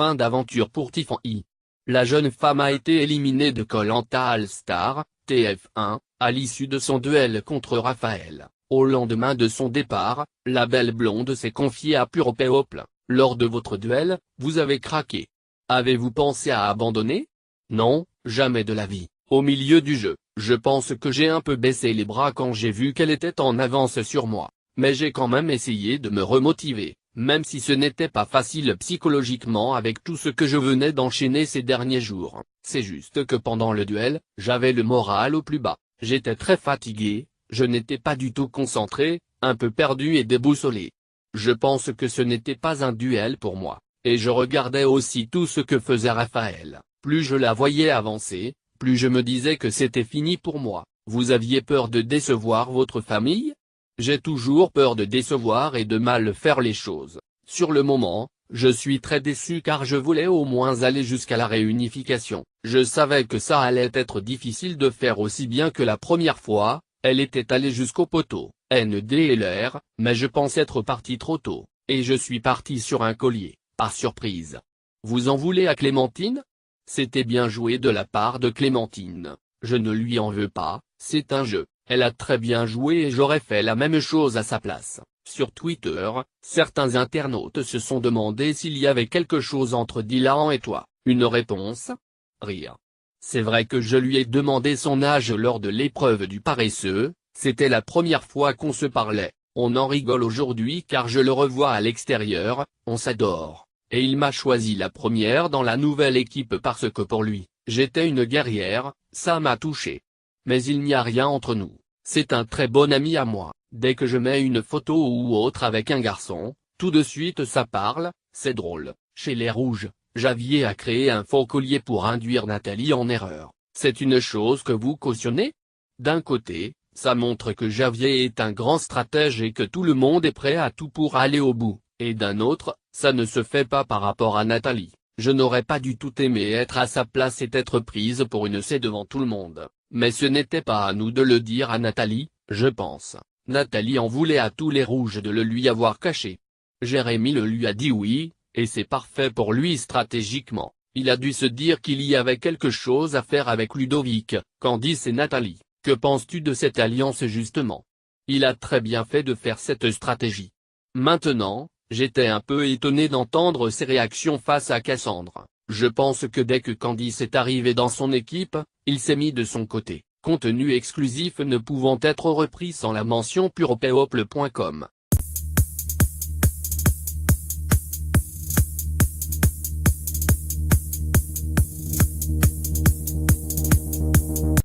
fin d'aventure pour Tiffany. La jeune femme a été éliminée de Koh-Lanta All-Star, TF1, à l'issue de son duel contre Raphaël. Au lendemain de son départ, la belle blonde s'est confiée à Pure People. Lors de votre duel, vous avez craqué. Avez-vous pensé à abandonner? Non, jamais de la vie. Au milieu du jeu, je pense que j'ai un peu baissé les bras quand j'ai vu qu'elle était en avance sur moi. Mais j'ai quand même essayé de me remotiver, même si ce n'était pas facile psychologiquement avec tout ce que je venais d'enchaîner ces derniers jours. C'est juste que pendant le duel, j'avais le moral au plus bas. J'étais très fatigué, je n'étais pas du tout concentré, un peu perdu et déboussolé. Je pense que ce n'était pas un duel pour moi, et je regardais aussi tout ce que faisait Raphaël. Plus je la voyais avancer, plus je me disais que c'était fini pour moi. Vous aviez peur de décevoir votre famille? J'ai toujours peur de décevoir et de mal faire les choses. Sur le moment, je suis très déçu car je voulais au moins aller jusqu'à la réunification. Je savais que ça allait être difficile de faire aussi bien que la première fois, elle était allée jusqu'au poteau, NDLR, mais je pense être parti trop tôt, et je suis parti sur un collier, par surprise. Vous en voulez à Clémentine? C'était bien joué de la part de Clémentine, je ne lui en veux pas, c'est un jeu. Elle a très bien joué et j'aurais fait la même chose à sa place. Sur Twitter, certains internautes se sont demandé s'il y avait quelque chose entre Dylan et toi. Une réponse? Rien. C'est vrai que je lui ai demandé son âge lors de l'épreuve du paresseux, c'était la première fois qu'on se parlait. On en rigole aujourd'hui car je le revois à l'extérieur, on s'adore. Et il m'a choisi la première dans la nouvelle équipe parce que pour lui, j'étais une guerrière, ça m'a touché. Mais il n'y a rien entre nous. C'est un très bon ami à moi. Dès que je mets une photo ou autre avec un garçon, tout de suite ça parle, c'est drôle. Chez les Rouges, Javier a créé un faux collier pour induire Nathalie en erreur. C'est une chose que vous cautionnez? D'un côté, ça montre que Javier est un grand stratège et que tout le monde est prêt à tout pour aller au bout. Et d'un autre, ça ne se fait pas par rapport à Nathalie. Je n'aurais pas du tout aimé être à sa place et être prise pour une C devant tout le monde. Mais ce n'était pas à nous de le dire à Nathalie, je pense. Nathalie en voulait à tous les Rouges de le lui avoir caché. Jérémy le lui a dit oui, et c'est parfait pour lui stratégiquement. Il a dû se dire qu'il y avait quelque chose à faire avec Ludovic, Candice et Nathalie. Que penses-tu de cette alliance justement? Il a très bien fait de faire cette stratégie. Maintenant, j'étais un peu étonné d'entendre ses réactions face à Cassandre. Je pense que dès que Candice est arrivée dans son équipe, il s'est mis de son côté. Contenu exclusif ne pouvant être repris sans la mention purepeople.com.